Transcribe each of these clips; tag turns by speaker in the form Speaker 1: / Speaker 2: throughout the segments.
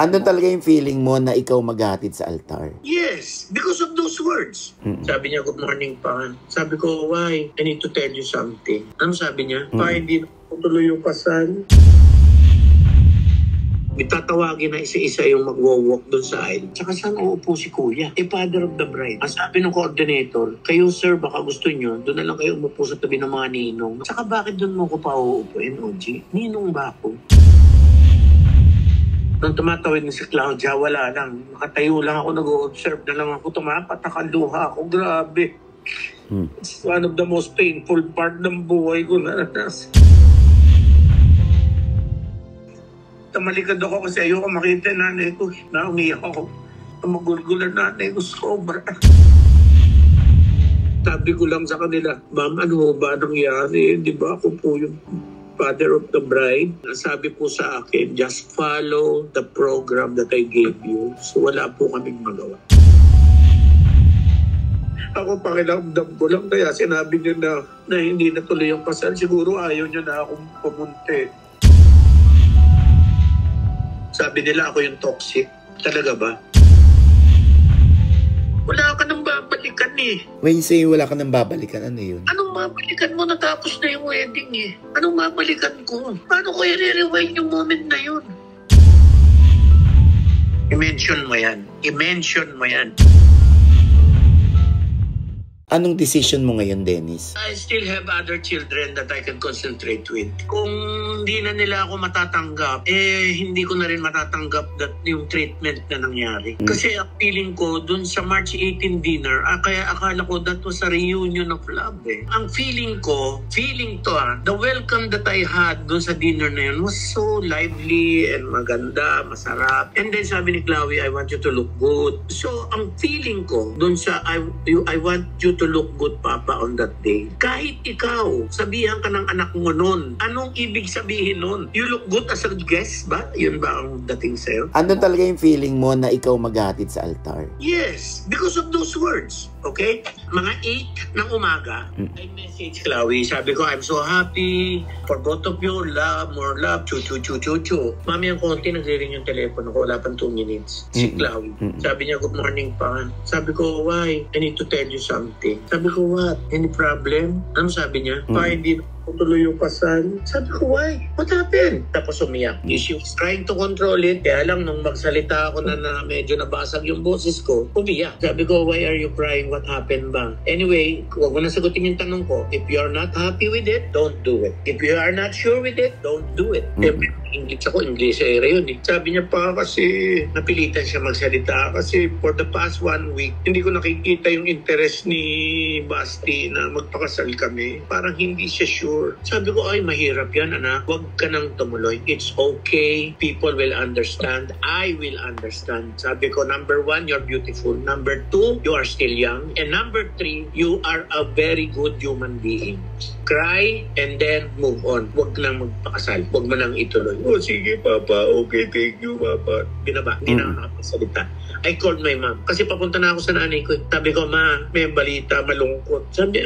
Speaker 1: Andun talaga yung feeling mo na ikaw maghatid sa altar?
Speaker 2: Yes, because of those words. Sabi niya, good morning, Pa. Sabi ko, why? I need to tell you something. Ano sabi niya? Pa, hindi na tuloy yung kasal. Itatawagin na isa-isa yung magwo-walk doon sa aisle. Tsaka saan uupo si Kuya? Father of the bride. Ang sabi ng coordinator, kayo sir, baka gusto nyo, doon na lang kayo umupo sa tabi ng mga ninong. Tsaka bakit doon mo ko pa uupuin, OG? Ninong ba ako? Nung tumatawid na si Claudia, wala lang. Nakatayo lang ako, nag-observe na lang ako. Tumapat, nakaluha ako. Grabe. It's one of the most painful part ng buhay ko na natas. Tamalikad ako kasi ayoko makita nanay ko. Naumiyak ako. Magulgulan nanay ko sobra. Sabi ko lang sa kanila, ma'am, ano ba nangyari? Di ba ako po yung father of the bride? Sabi po sa akin, just follow the program that I gave you. So wala po kaming magawa. Ako pakiramdam ko lang kaya sinabi niyo na hindi natuloy yung kasal. Siguro ayaw niyo na akong pumunti. Sabi nila ako yung toxic. Talaga ba? Wala ka nang babalikan eh.
Speaker 1: When you say wala ka nang babalikan, ano yun?
Speaker 2: Anong babalikan mo? Natapos na yung wedding eh. Anong babalikan ko? Paano ko i-rewind yung moment na yun? I-mention mo yan. I-mention mo yan.
Speaker 1: Anong decision mo ngayon, Dennis?
Speaker 2: I still have other children that I can concentrate with. Kung hindi na nila ako matatanggap, hindi ko na rin matatanggap that yung treatment na nangyari. Kasi ang feeling ko, dun sa March 18 dinner, kaya akala ko that was a reunion of love eh. Ang feeling to the welcome that I had dun sa dinner na yun was so lively and maganda, masarap. And then sabi ni Chloe, I want you to look good. So ang feeling ko, dun sa I want you to look good, Papa, on that day. Kahit ikaw, sabihan ka ng anak mo nun. Anong ibig sabihin nun? You look good as a guest ba? Yun ba ang dating sa'yo?
Speaker 1: Andun talaga yung feeling mo na ikaw maghatid sa altar?
Speaker 2: Yes, because of those words. Okay? Mga 8 ng umaga, I message Chloe. Sabi ko, I'm so happy for both of you. Love, more love. Chu-chu-chu-chu-chu. Mami, ang konti nagre-ring yung telepono ko. Wala pang 2 minutes. Si Chloe. Sabi niya, good morning, Pa. Sabi ko, why? I need to tell you something. Sabi ko, what? Any problem? Ano sabi niya? Pa, hindi na tuloy yung kasal. Sabi ko, why? What happened? Tapos umiyak. She was trying to control it. Kaya lang, nung magsalita ako na medyo nabasag yung boses ko, umiyak. Sabi ko, why are you crying? What happened ba? Anyway, huwag mo na sagutin yung tanong ko. If you're not happy with it, don't do it. If you are not sure with it, don't do it. English ako, English area yun eh. Sabi niya pa kasi napilitan siya magsalita kasi for the past 1 week, hindi ko nakikita yung interest ni Basti na magpakasal kami. Parang hindi siya sure. Sabi ko, ay mahirap yan anak. Huwag ka nang tumuloy. It's okay. People will understand. I will understand. Sabi ko, number 1, you're beautiful. Number 2, you are still young. And number 3, you are a very good human being. Cry and then move on. Huwag nang magpakasal. Huwag mo nang ituloy. Oh, sige, Papa. Okay, thank you, Papa. Binaba. Hindi na ako nakapagsalita. I called my mom. Kasi papunta na ako sa nanay ko. Sabi ko, ma, may balita, malungkot. Sabi,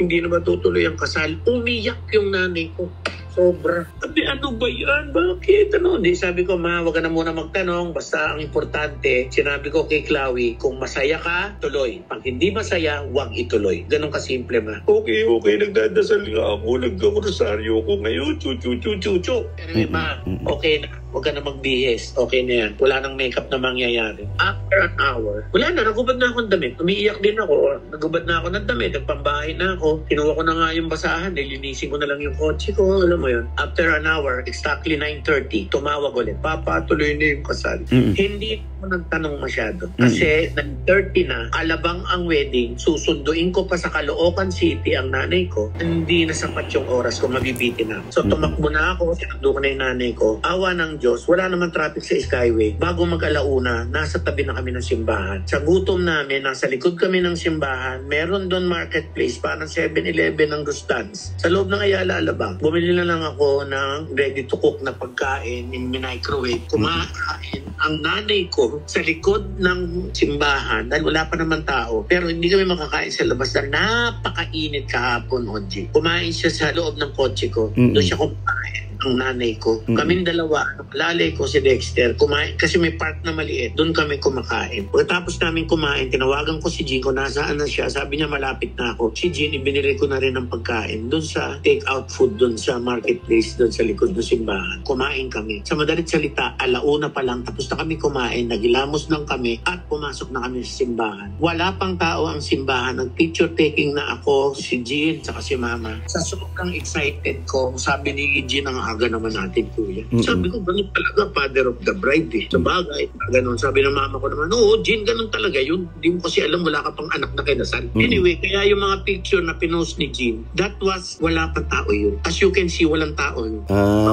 Speaker 2: hindi na matutuloy ang kasal. Umiyak yung nanay ko. Sobra. Sabi, ano ba yan? Bakit? Hindi, sabi ko, ma, wag ka na muna magtanong. Basta ang importante, sinabi ko kay Chloe, kung masaya ka, tuloy. Pag hindi masaya, wag ituloy. Ganun kasimple, ma. Okay. Nagdadasal nga ako. Nagkakrosaryo ko ngayon. Chu-chu-chu-chu-chu. Anyway, ma, okay na. Huwag ka na magbihis. Okay na yan. Wala nang makeup na mangyayari. After an hour, wala na. Nagubad na ako ng damit. Umiiyak din ako. Nagubad na ako ng damit. Nagpambahay na ako. Kinuha ko na nga yung basahan. Nilinisin ko na lang yung kotse ko. Alam mo yun. After an hour, exactly 9:30, tumawag ulit. Papa, tuloy na yung kasal. Hindi ko nagtanong masyado. Kasi 9:30 na, alabang ang wedding. Susunduin ko pa sa Caloocan City ang nanay ko. Hindi na sapat yung oras ko. Mabibitin na. So tumakbo na ako. Sinagdo ko na yung nanay ko. Awa ng Diyos, wala naman traffic sa Skyway. Bago mag-alauna, nasa tabi na kami ng simbahan. Sa gutom namin, nasa likod kami ng simbahan, meron doon marketplace, parang 7-Eleven ng Gustans. Sa loob ng Ayala, Alabang, bumili na lang ako ng ready-to-cook na pagkain in microwave. Kumakain ang nanay ko sa likod ng simbahan dahil wala pa naman tao. Pero hindi kami makakain sa labas dahil napakainit kahapon, Oji. Kumain siya sa loob ng kotse ko. Doon siya kumain. ang nanay ko. Kaming dalawa, lalay ko si Dexter, kumain, kasi may park na maliit, doon kami kumakain. Pagkatapos namin kumain, tinawagan ko si Jean kung nasaan na siya, sabi niya malapit na ako. Si Jean, ibinili ko na rin ng pagkain doon sa take-out food, doon sa marketplace, doon sa likod ng simbahan. Kumain kami. Sa madalit salita, alauna pa lang, tapos na kami kumain, nagilamos lang kami at pumasok na kami sa simbahan. Wala pang tao ang simbahan, nag-picture taking na ako, si Jean, saka si Mama. Sa sobrang excited ko, sabi ni Jean, ang aga naman natin, kuya. Sabi ko, ganun talaga, father of the bride eh. Sa bagay, ganun. Sabi ng mama ko naman, oo, Jean, ganun talaga yun. Hindi mo kasi alam, wala ka pang anak na kinasal. Anyway, kaya yung mga picture na pinost ni Jean, that was, wala pang tao yun. As you can see, walang tao yun.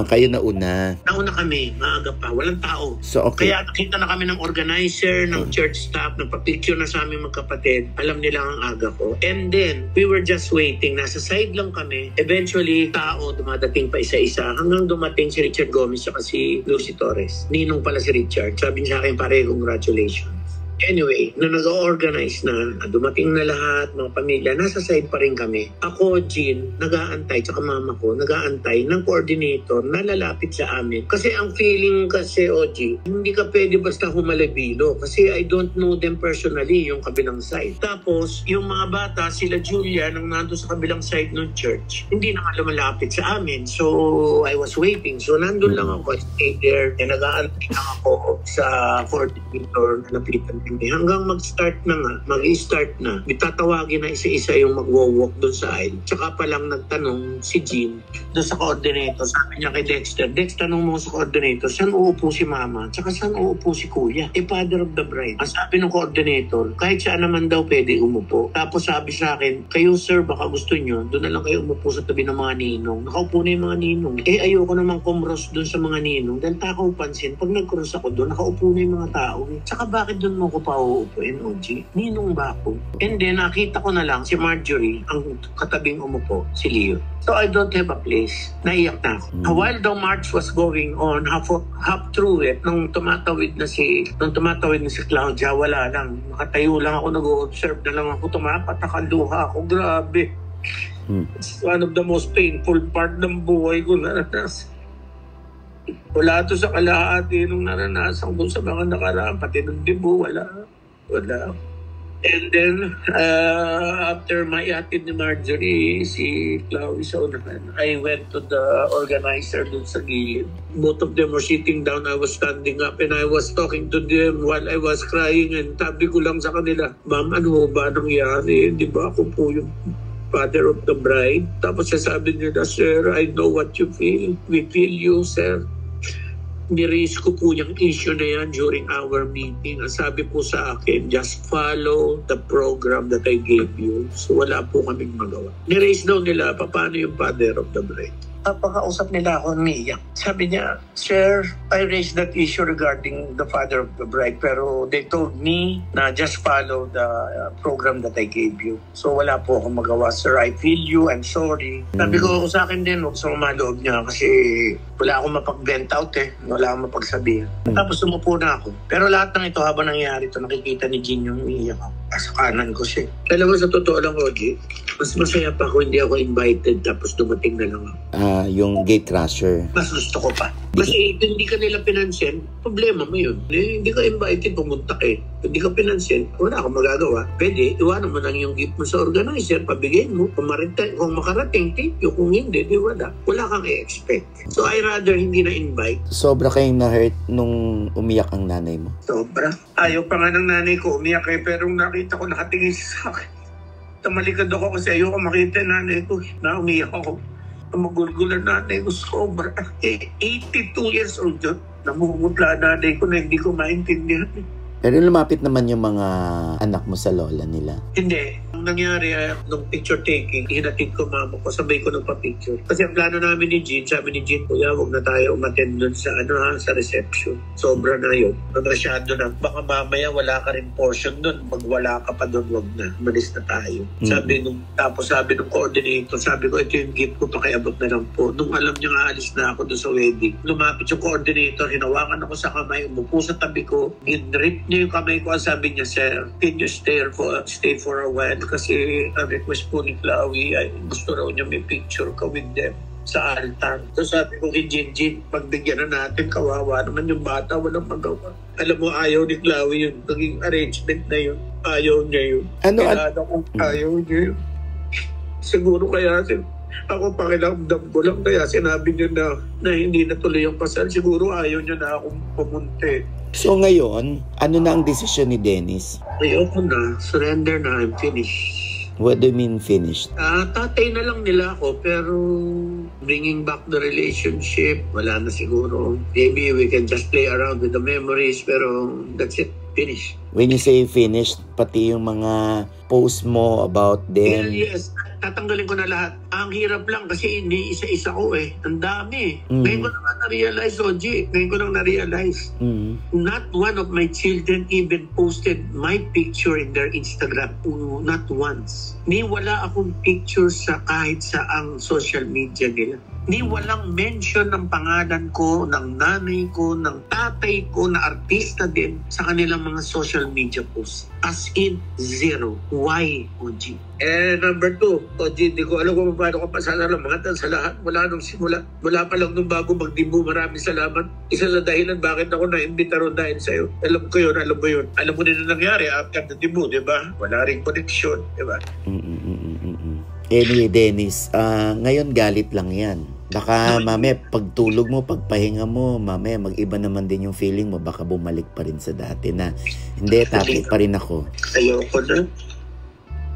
Speaker 1: Kayo nauna.
Speaker 2: Nauna kami, maaga pa, walang tao.
Speaker 1: So, okay.
Speaker 2: Kaya nakita na kami ng organizer, ng church staff, nagpa-picture na sa aming magkapatid. Alam nila ang aga ko. And then, we were just waiting. Nasa side lang kami. Eventually, tao, dumadating pa isa-isa. Hanggang dumating si Richard Gomez at si Lucy Torres. Ninong pala si Richard. Sabi niya sa akin, pare, congratulations. Anyway, na nag-organize na, dumating na lahat, mga pamilya, nasa side pa rin kami. Ako, Jean, nag-aantay, tsaka mama ko, nag-aantay ng coordinator na lalapit sa amin. Kasi ang feeling kasi, OG, hindi ka pwede basta humalabilo. Kasi I don't know them personally, yung kabilang side. Tapos, yung mga bata, sila Julia, nang nando sa kabilang side ng church, hindi na lumalapit sa amin. So, I was waiting. So, nandun lang ako, I stayed there, and nag-aantay lang ako sa coordinator na napitan. Hanggang mag-start na nga, mag-start na, itatawagin na isa-isa yung mag-walk doon sa aisle. Tsaka pa lang nagtanong si Jean doon sa coordinator. Sabi niya kay Dexter, Dex, tanong mo sa coordinator, saan uupo si mama? Tsaka saan uupo si kuya? Father of the bride. Ang sabi ng coordinator, kahit saan naman daw pwede umupo. Tapos sabi sa akin, kayo sir, baka gusto nyo, doon na lang kayo umupo sa tabi ng mga ninong. Nakaupo na yung mga ninong. Ayoko naman kumros doon sa mga ninong. Dahil takaw pansin, pag nag-cross ako doon, nakaupo na yung mga tao. Tsaka bakit doon mo ko pa uupuin, OG? Ninong ba ako? And then, nakita ko na lang si Marjorie, ang katabing umupo, si Leo. So, I don't have a place. Naiyak na ako. While the march was going on, half through it, nung tumatawid na si Claudia, wala lang. Nakatayo lang ako, nag-observe na lang ako, tumapatak-luha ako. Grabe. It's one of the most painful part ng buhay ko na naranasan. Wala to sa kalahati nung naranasan ko sa mga nakaraan, pati ng dibo, wala. And then, after my atid ni Marjorie, si Chloe Sonahan, I went to the organizer dun sa gilid. Both of them were sitting down, I was standing up, and I was talking to them while I was crying, and sabi ko lang sa kanila, ma'am, ano ba nangyari? Di ba ako po yung father of the bride? Tapos sabi nila, sir, I know what you feel. We feel you, sir. Niraise ko po yung issue na yan during our meeting. Ang sabi po sa akin, just follow the program that I gave you. So wala po kaming magawa. Niraise daw nila, paano yung father of the bride? Pagkausap nila ako, umiyak. Sabi niya, sir, I raised that issue regarding the father of the bride, pero they told me na just follow the program that I gave you. So wala po akong magawa, sir. I feel you, I'm sorry. Sabi ko sa akin din, huwag sa maloob niya kasi wala akong mapag-vent out wala akong mapagsabihin. Tapos sumupo na ako. Pero lahat ng ito, habang nangyari ito, nakikita ni Jean yung umiiyak ako. Sa kanan ko siya. Alam mo, sa totoo lang, Oji, mas masaya pa ako hindi ako invited tapos dumating na lang ako.
Speaker 1: Yung gate crasher.
Speaker 2: Mas gusto ko pa. Kasi hindi ka nila pinansin, problema mo yun. Hindi ka invited, pumunta ka Hindi ka pinansin, wala akong magagawa. Pwede, iwanan mo lang yung gift mo sa organizer, pabigay mo. Kung makarating, thank you. Kung hindi, di wala. Wala kang i-expect. So I rather hindi na-invite.
Speaker 1: Sobra kayong na-hurt nung umiyak ang nanay mo?
Speaker 2: Sobra. Ayaw pa nga ng nanay ko umiyak pero nakita ko nakatingin sa akin. Tamalikad ako kasi ayoko makita nanay ko na umiyak ako. Magulgulan nanay ko sobra. 82 years old yun. Namumutla nanay ko na hindi ko maintindihan.
Speaker 1: Pero lumapit naman yung mga anak mo sa lola nila?
Speaker 2: Hindi. Ang nangyari, nung picture taking, hinatid ko mama ko, sabay ko nung pa-picture. Kasi ang plano namin ni Jean, sabi ni Jean, kuya, huwag na tayo umattend dun sa, sa reception. Sobra na yun. Masyado na. Baka mamaya wala ka rin portion dun. Pag wala ka pa dun, huwag na. Malis na tayo. Tapos sabi nung coordinator, sabi ko, ito yung gift ko, pakiabot na lang po. Nung alam niya nga, alis na ako dun sa wedding. Lumapit yung coordinator, hinawakan ako sa kamay, umupo sa tabi ko, ginrip niya yung kamay ko, sabi niya, sir, can you stay for a while? Kasi ang request po ni Chloe ay gusto raw niya may picture ka with them. sa altar. So sabi ko kay Jinjin, pagbigyan na natin, kawawa naman yung bata, walang magawa. Alam mo, ayaw ni Chloe yun. Naging arrangement na yun. Ayaw niya yun. Ayaw niya yun. Siguro kaya ako pakilamdam ko lang, kaya sinabi niya na hindi natuloy yung kasal. Siguro ayaw niya na akong pumunti.
Speaker 1: So ngayon, ano na ang desisyon ni Dennis?
Speaker 2: Ayoko na. Surrender na. I'm finished.
Speaker 1: What do you mean finished?
Speaker 2: Tatay na lang nila ako, pero bringing back the relationship, wala na siguro. Maybe we can just play around with the memories, pero that's it. Finish.
Speaker 1: When you say finished, pati yung mga post mo about them.
Speaker 2: Yes, tatanggalin ko na lahat. Ang hirap lang kasi hindi isa-isa ko eh. Ang dami. Ngayon ko lang na-realize, Oji. Ngayon ko lang na-realize. Not one of my children even posted my picture in their Instagram. Not once. Ni wala akong picture sa kahit sa ang social media nila. Ni walang mention ng pangalan ko, ng nanay ko, ng tatay ko, na artista din sa kanilang mga social media posts. As in, zero. Why, OG? And number 2, OG, di ko alam kung paano ko pasasalamatan sa lahat. Mula nung simula. Mula pa lang nung bago magdibo, maraming salamat. Isa na dahilan bakit ako na-imbita ron dahil sa'yo. Alam ko yun, alam mo yun. Alam mo din na nangyari after the dibo, di ba? Wala rin connection, di ba?
Speaker 1: Anyway, Dennis, ngayon galit lang yan. Baka mamaya pagtulog mo, pagpahinga mo, mamaya mag-iba naman din yung feeling mo. Baka bumalik pa rin sa dati na hindi, tapi pa rin ako.
Speaker 2: Ayoko na.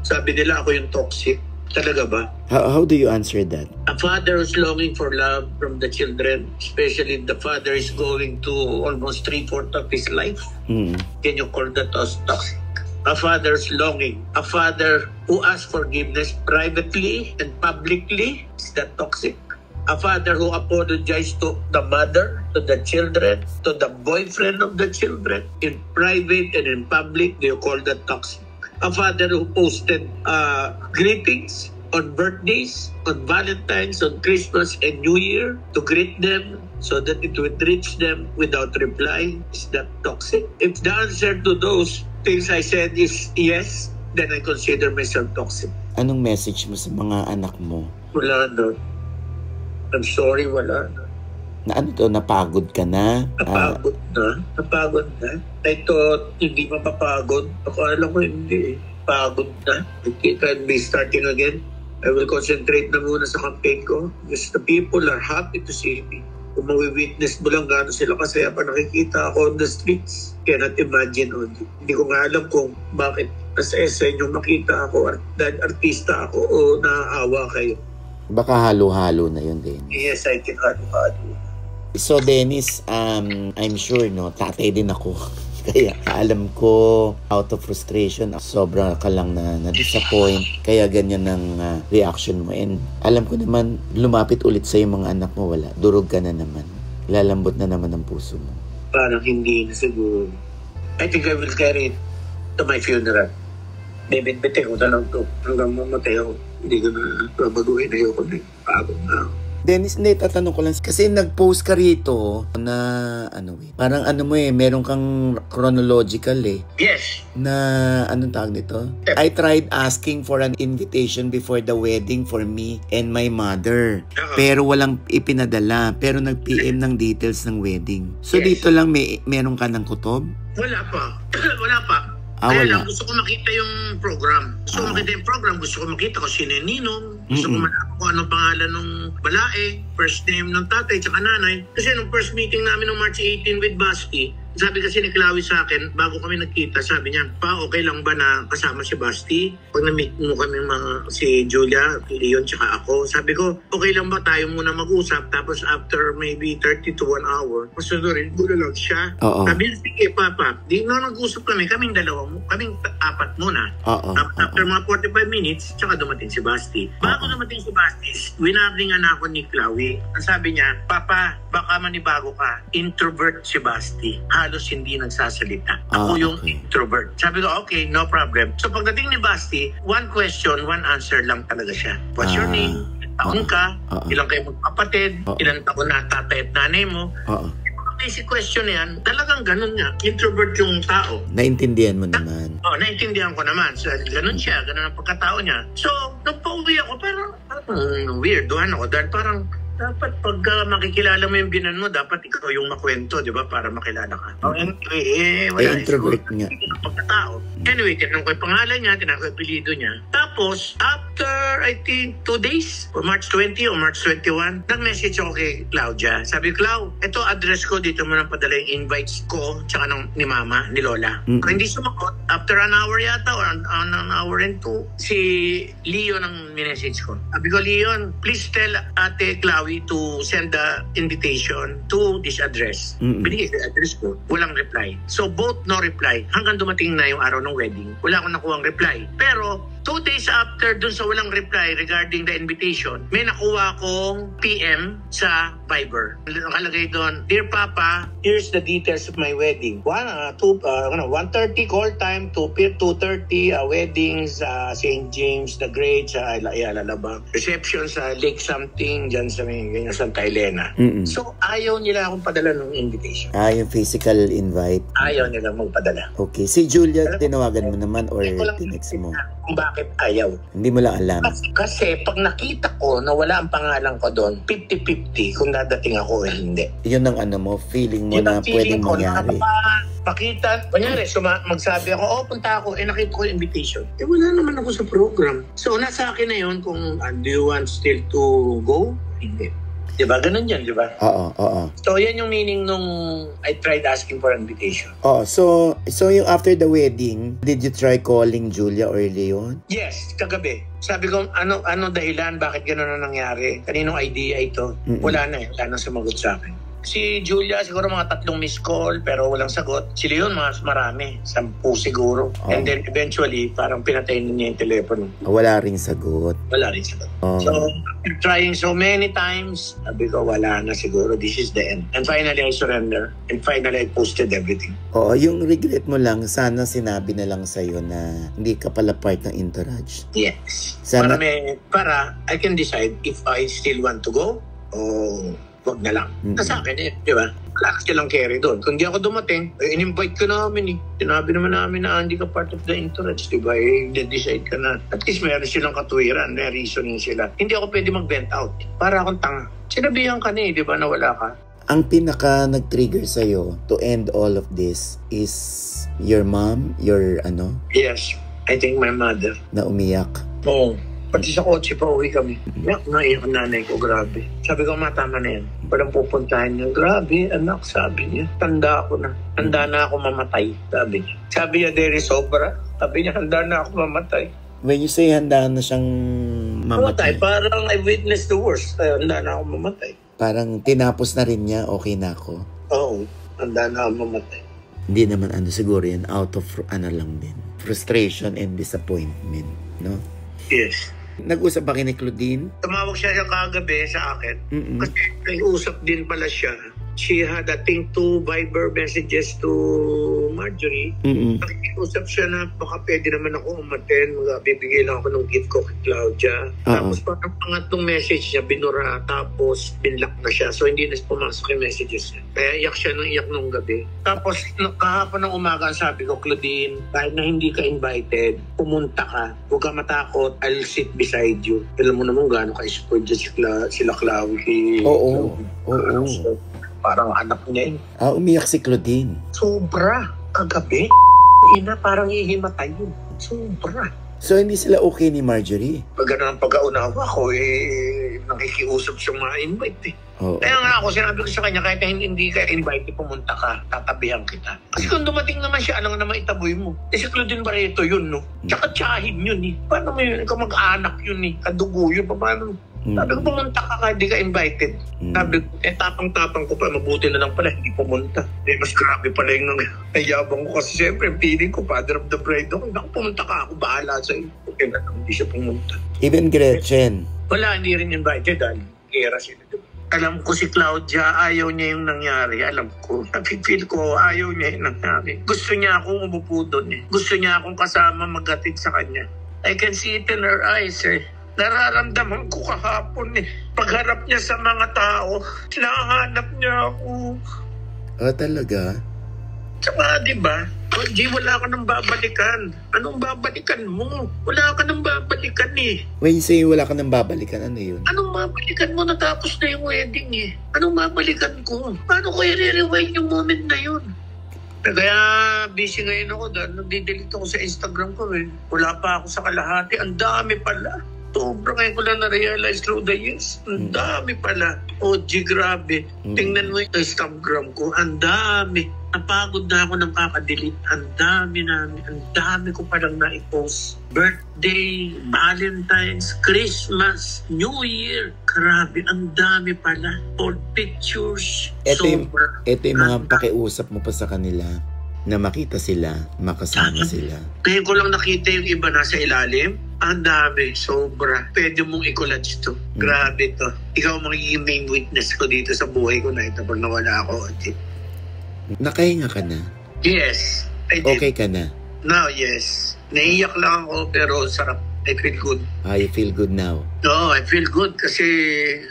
Speaker 2: Sabi nila ako yung toxic. Talaga ba?
Speaker 1: How do you answer that?
Speaker 2: A father is longing for love from the children, especially if the father is going to almost 3/4 of his life. Can you call that as toxic? A father's longing. A father who asks forgiveness privately and publicly, is that toxic? A father who apologized to the mother, to the children, to the boyfriend of the children, in private and in public, do you call that toxic? A father who posted greetings on birthdays, on Valentine's, on Christmas and New Year to greet them so that it would reach them without reply, is that toxic? If the answer to those things I said is yes, then I consider myself toxic.
Speaker 1: Anong message mo sa mga anak mo?
Speaker 2: Wala na. I'm sorry, wala na.
Speaker 1: Na ano to, napagod ka na?
Speaker 2: Napagod na. Napagod na. I thought hindi mapapagod. Akala ko hindi eh. Pagod na. It can be starting again. I will concentrate na muna sa campaign ko because the people are happy to see me. Kung mawi-witness mo lang gano'n sila kasaya pa nakikita ako on the streets. Cannot imagine only. Hindi ko nga alam kung bakit nasa SN yung makita ako dahil artista ako o naaawa kayo.
Speaker 1: Baka halo-halo na yun, Dennis.
Speaker 2: Yes, I think halo-halo.
Speaker 1: So, Dennis, I'm sure, no, tatay din ako. Kaya alam ko, out of frustration, sobra ka lang na-disappoint. Kaya ganyan ang reaction mo. And alam ko naman, lumapit ulit sa yung mga anak mo, wala. Durog ka na naman. Lalambot na naman ang puso mo.
Speaker 2: Parang hindi na siguro. I think I will carry it to my funeral. Bibit-bitin ko na lang to. Hanggang mamatay ako. Hindi ko na babaguhin. Ayoko na. Pagod na ako.
Speaker 1: Dennis, hindi, tatanong ko lang. Kasi nag-post ka rito na, parang meron kang chronological eh.
Speaker 2: Yes.
Speaker 1: Na, anong tawag nito? I tried asking for an invitation before the wedding for me and my mother. Pero walang ipinadala. Pero nag-PM ng details ng wedding. So yes. Dito lang meron ka ng kutob?
Speaker 2: Wala pa. Wala pa. Kaya lang, gusto ko makita yung program. Gusto ko makita kung sino yung ninong. Gusto ko malaman kung anong pangalan ng balae, first name ng tatay, tsaka nanay. Kasi nung first meeting namin ng March 18 with Basti, sabi kasi ni Chloe sa akin, bago kami nagkita, sabi niya, pa, okay lang ba na kasama si Basti? Pag na-meet mo kami si Julia, Leon, tsaka ako, sabi ko, okay lang ba tayo muna mag-usap? Tapos after maybe 30 to 1 hour, masunurin ko na lang siya. Sabi niya, sige, Papa, di na nag-usap kaming apat muna. After mga 45 minutes, tsaka dumating si Basti. Bago dumating si Basti, winarningan ako ni Chloe. Ang sabi niya, Papa, baka manibago ka, introvert si Basti. Halos hindi nagsasalita. Ako yung introvert. Sabi ko, okay, no problem. So pagdating ni Basti, one question, one answer lang talaga siya. What's your name? Taon ka? Ilang kayo magkapatid? Ilang taon na tatay at nanay mo? basic question na yan, talagang ganun nga. Introvert yung tao.
Speaker 1: Naintindihan mo naman.
Speaker 2: Naintindihan ko naman. So, ganun siya, ganun ang pagkatao niya. So, nung pauwi ako, parang weirdohan ako. Dahil parang, dapat pag makikilala mo yung binan mo, dapat ikaw yung makwento, di ba? Para makilala ka. Anyway, wala.
Speaker 1: Introvert nga.
Speaker 2: Pagkatao. Anyway, tinanong ko yung pangalan niya, tinanong ko yung apelido niya. Tapos, after, I think, 2 days, or March 20 or March 21, nag-message ako kay Claudia. Sabi, Clau, ito address ko, dito mo nang padala yung invites ko, tsaka ni Mama, ni Lola. Pero hindi sumakot. After an hour yata, or an hour and 2, si Leon ang minessage ko. Sabi ko, Leon, please tell Ate Clau to send the invitation to this address. Binigay sa address ko, walang reply. So both no reply. Hanggang dumating na yung araw ng wedding, wala akong nakuhang reply. Pero 2 days after dun sa walang reply regarding the invitation, may nakuha akong PM sa Viber. Nakalagay doon, Dear Papa, here's the details of my wedding. 1:30 call time, 2:30 weddings sa St. James the Great sa Ilalabang. Reception sa Lake something dyan sa Santa Elena. So ayaw nila akong padala ng invitation.
Speaker 1: Yung physical invite?
Speaker 2: Ayaw nila magpadala.
Speaker 1: Okay. Si Julia, tinawagan mo naman or tinext mo?
Speaker 2: Kung bakit ayaw.
Speaker 1: Hindi mo lang alam.
Speaker 2: Kasi pag nakita ko na wala ang pangalan ko doon, 50-50 kung dadating ako o hindi.
Speaker 1: Yun ang feeling mo na pwedeng mangyari.
Speaker 2: Pakita, kunyari, magsabi ako, punta ako, nakita ko yung invitation. Wala naman ako sa program. So, nasa akin na yun kung do you want still to go? Hindi. Diba? Ganun yan, diba?
Speaker 1: Oo.
Speaker 2: So, yan yung meaning nung I tried asking for invitation.
Speaker 1: So yung after the wedding, did you try calling Julia or Leon?
Speaker 2: Yes, kagabi. Sabi ko, ano dahilan? Bakit gano'n na nangyari? Kaninong idea ito? Wala na wala nang sumagot sa akin. Si Julia, siguro mga 3 missed call, pero walang sagot. Si Leon, mas marami. 10 siguro. And then eventually, parang pinatay niya yung telepono.
Speaker 1: Wala ring sagot.
Speaker 2: Wala rin sagot. So, trying so many times, sabi ko, wala na siguro. This is the end. And finally, I surrender. And finally, I posted everything.
Speaker 1: Yung regret mo lang, sana sinabi na lang sa'yo na hindi ka pala part ng Entourage.
Speaker 2: Yes.
Speaker 1: Sana...
Speaker 2: Para I can decide if I still want to go o wag na lang. Sa akin di ba? Wala ka silang carry doon. Kung di ako dumating, in-invite ka namin Sinabi naman namin na hindi ka part of the Entourage, di ba? De-decide ka na. At least meron silang katuwiran, may reasoning sila. Hindi ako pwede mag-vent out. Para akong tanga. Sinabihan ka di ba, na wala ka.
Speaker 1: Ang pinaka nag-trigger sa'yo to end all of this is your mom, your
Speaker 2: Yes, I think my mother.
Speaker 1: Na umiyak.
Speaker 2: Oo. Pati sa kotse pa uwi kami. Naiyak ang nanay ko, grabe. Sabi ko, tama na yan. Walang pupuntahan niya. Grabe, anak, sabi niya. Tanda ako na. Handa na ako mamatay, sabi niya. Sabi niya, Derry, sobra. Sabi niya, handa na ako mamatay.
Speaker 1: When you say handa na siyang mamatay?
Speaker 2: Parang I witnessed the worst. Handa na ako mamatay.
Speaker 1: Parang tinapos na rin niya, okay na ako.
Speaker 2: Oo, handa na ako mamatay.
Speaker 1: Hindi naman siguro yan, out of lang din. Frustration and disappointment, no?
Speaker 2: Yes.
Speaker 1: Nag-usap ba kayo ni Claudine?
Speaker 2: Tumawag siya kagabi sa akin. Kasi nag-usap din pala siya. She had, I think, 2 Viber messages to Marjorie. Nag-usap siya na baka pwede naman ako umaten. Bibigay lang ako ng gift ko kay Claudia. Tapos parang pangatlong message niya, binura. Tapos binlock na siya. So hindi na pumasok yung messages niya. Kaya iyak siya nung gabi. Tapos kahapon ng umaga, sabi ko, Claudine, kahit na hindi ka invited, pumunta ka. Huwag ka matakot. I'll sit beside you. Alam mo naman gano'n ka-support dyan sila Chloe.
Speaker 1: Oo.
Speaker 2: So, parang anak niya
Speaker 1: umiyak si Claudine.
Speaker 2: Sobra. Kagabi, parang hihimatay yun. Sobra.
Speaker 1: So, hindi sila okay ni Marjorie?
Speaker 2: Pag gano'n ang pagkaunawa ko, nakikiusap siyang ma-invite Kaya nga ako, sinabi ko sa kanya, kahit hindi ka invite, pumunta ka, tatabihan kita. Kasi kung dumating naman siya, alam naman itaboy mo. Si Claudine Barreto yun, no? Tsaka tsahin yun, Paano mo yun? Ikaw mag-anak yun, Kadugo yun, paano? Sabi ko, pumunta ka kahit di ka invited. Sabi ko, tapang-tapang ko pa, mabuti na lang pala, hindi pumunta. Mas grabe pala yung nayabang ko. Kasi siyempre, feeling ko, father of the bride ako. Naku, pumunta ka, ako bahala sa'yo. Okay na lang, hindi siya pumunta.
Speaker 1: Even Gretchen?
Speaker 2: Wala, hindi rin invited. Kera sila. Alam ko si Claudia, ayaw niya yung nangyari. Alam ko. Napipil ko, ayaw niya yung nangyari. Gusto niya akong umupo doon. Gusto niya akong kasama maghatid sa kanya. I can see it in her eyes, Nararamdaman ko kahapon Pagharap niya sa mga tao, hinahanap niya ako.
Speaker 1: Talaga?
Speaker 2: Tsaka, di ba? G, wala ka nang babalikan. Anong babalikan mo? Wala ka nang babalikan eh.
Speaker 1: When you say wala ka nang babalikan, ano yun?
Speaker 2: Anong babalikan mo? Natapos na yung wedding eh. Anong babalikan ko? Paano ko i-rewind yung moment na yun? Kaya busy ngayon ako dahil nagdidelete ako sa Instagram ko eh. Wala pa ako sa kalahati. Ang dami pala. Sobra ngayon ko lang na-realize through the years. Ang dami pala. G, grabe. Tingnan mo yung Instagram ko. Ang dami. Napagod na ako ng kakadelete. Ang dami ko palang na-post. Birthday, Valentine's, Christmas, New Year. Grabe, ang dami pala. Old pictures.
Speaker 1: Ito yung mga pakiusap mo pa sa kanila na makita sila, makasama sila.
Speaker 2: Ngayon ko lang nakita yung iba nasa ilalim. Ang dami, sobra. Pwede mong i-collage to. Grabe to. Ikaw magiging main witness ko dito sa buhay ko na ito pag nawala ako.
Speaker 1: Nakahinga ka na?
Speaker 2: Yes. I did.
Speaker 1: Okay ka na?
Speaker 2: Now, yes. Naiiyak lang ako pero sarap. I feel good.
Speaker 1: You feel good now?
Speaker 2: No, I feel good kasi,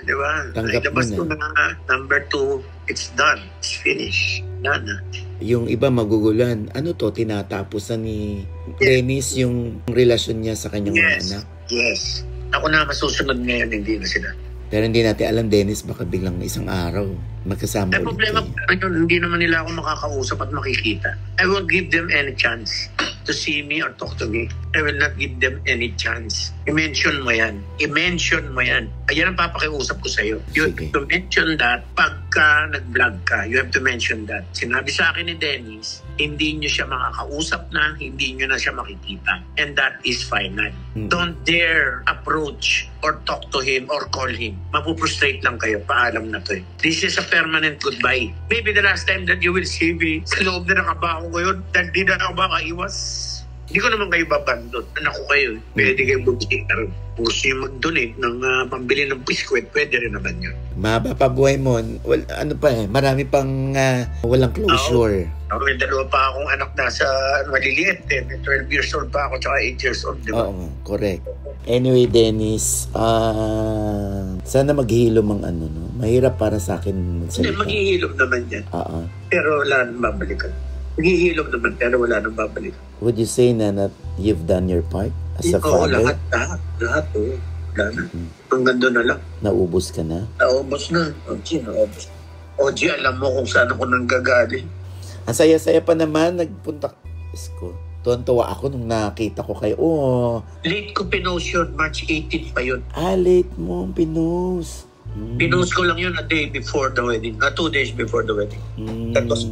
Speaker 2: di ba?
Speaker 1: Tanggap mo na.
Speaker 2: Ko na number 2, it's done. It's finished. Done na.
Speaker 1: Yung iba magugulan, ano to, tinatapos na ni Dennis yung relasyon niya sa kanyang mga anak?
Speaker 2: Yes. Ako na masusunod ngayon, hindi na sila.
Speaker 1: Pero hindi natin alam, Dennis, baka biglang isang araw magkasama ulit.
Speaker 2: Problema ko, hindi naman nila ako makakausap at makikita. I won't give them any chance to see me or talk to me. I will not give them any chance. I-mention mo yan. Ayan ang papakiusap ko sa'yo. You have to mention that pagka nag-vlog ka. You have to mention that. Sinabi sa akin ni Dennis, hindi nyo siya makakausap na, hindi nyo na siya makikita. And that is final. Don't dare approach or talk to him or call him. Mapuprostrate lang kayo. Paalam na to eh. This is a permanent goodbye. Maybe the last time that you will see me sa loob na nakabaho ko yun, dahil di na ako makaiwas. Hindi ko naman kayo babandot. Anak ko kayo. Pwede kayo mag-share. Kung gusto nyo mag-donate ng pambili ng biskwit, pwede rin naman yun.
Speaker 1: Mahaba pa buhay mo. Marami pang walang closure.
Speaker 2: May dalawa pa akong anak na sa maliliit. 12 years old pa ako, tsaka 8 years old. Diba?
Speaker 1: Oo, correct. Anyway, Dennis, sana maghihilom ang ano, no? Mahirap para sa akin magsalita.
Speaker 2: Hindi, maghihilom naman yan. Pero wala nang babalikan. Maghihilom naman, pero wala nang babalikan.
Speaker 1: Would you say na you've done your part as a father?
Speaker 2: Lahat. Wala na. Hanggang doon na lang.
Speaker 1: Naubos ka na?
Speaker 2: Naubos na. Naubos. OG, alam mo kung saan ako nang gagaling.
Speaker 1: Ang saya-saya pa naman, nagpunta. Isko. Tuwan-tuwa ako nung nakita ko kayo.
Speaker 2: Late ko pinost yun. March 18 pa yun.
Speaker 1: Late mo pinost.
Speaker 2: Pinost ko lang yun a day before the wedding. 2 days before the wedding. That was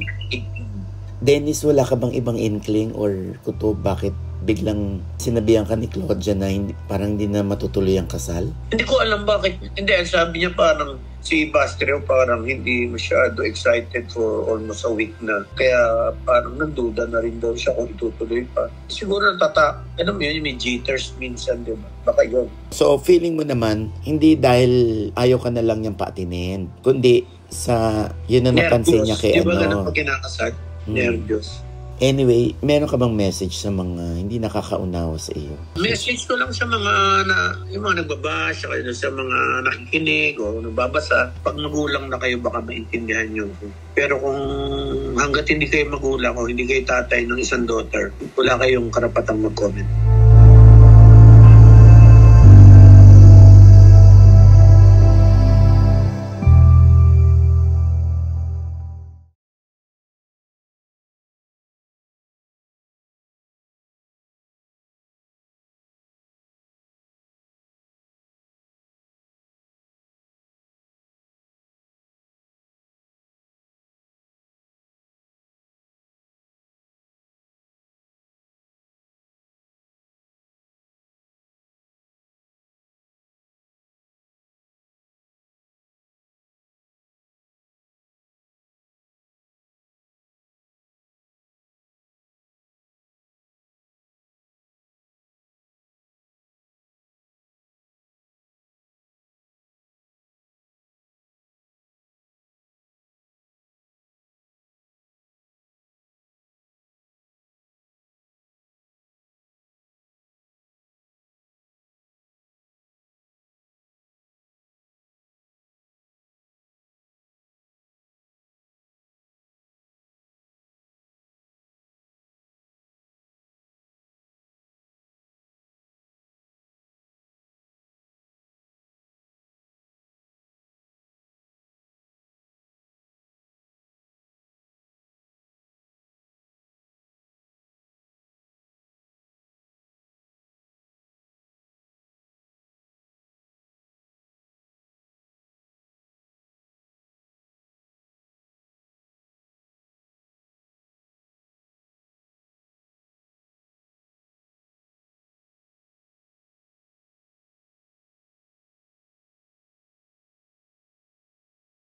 Speaker 1: Dennis, wala ka bang ibang inkling or kutob bakit biglang sinabihan ka ni Claudia na parang hindi na matutuloy ang kasal?
Speaker 2: Hindi ko alam bakit. Hindi, sabi niya parang si Bastero parang hindi masyado excited for almost a week na. Kaya parang nanduda na rin daw siya kung itutuloy pa. Siguro alam mo yun, may jitters minsan, di ba? Baka yun.
Speaker 1: So, feeling mo naman, hindi dahil ayaw ka na lang niyang paatinin, kundi sa yun na napansin niya kay
Speaker 2: ano. Di ba ganun pag kinakasal? Nervyos.
Speaker 1: Anyway, meron ka bang message sa mga hindi nakakaunawa sa iyo?
Speaker 2: Message ko lang sa mga yung mga nagbabasa, sa mga nakikinig o nagbabasa. Pag magulang na kayo, baka maintindihan nyo. Pero kung hanggat hindi kayo magulang o hindi kayo tatay ng isang daughter, wala kayong karapatang mag-comment.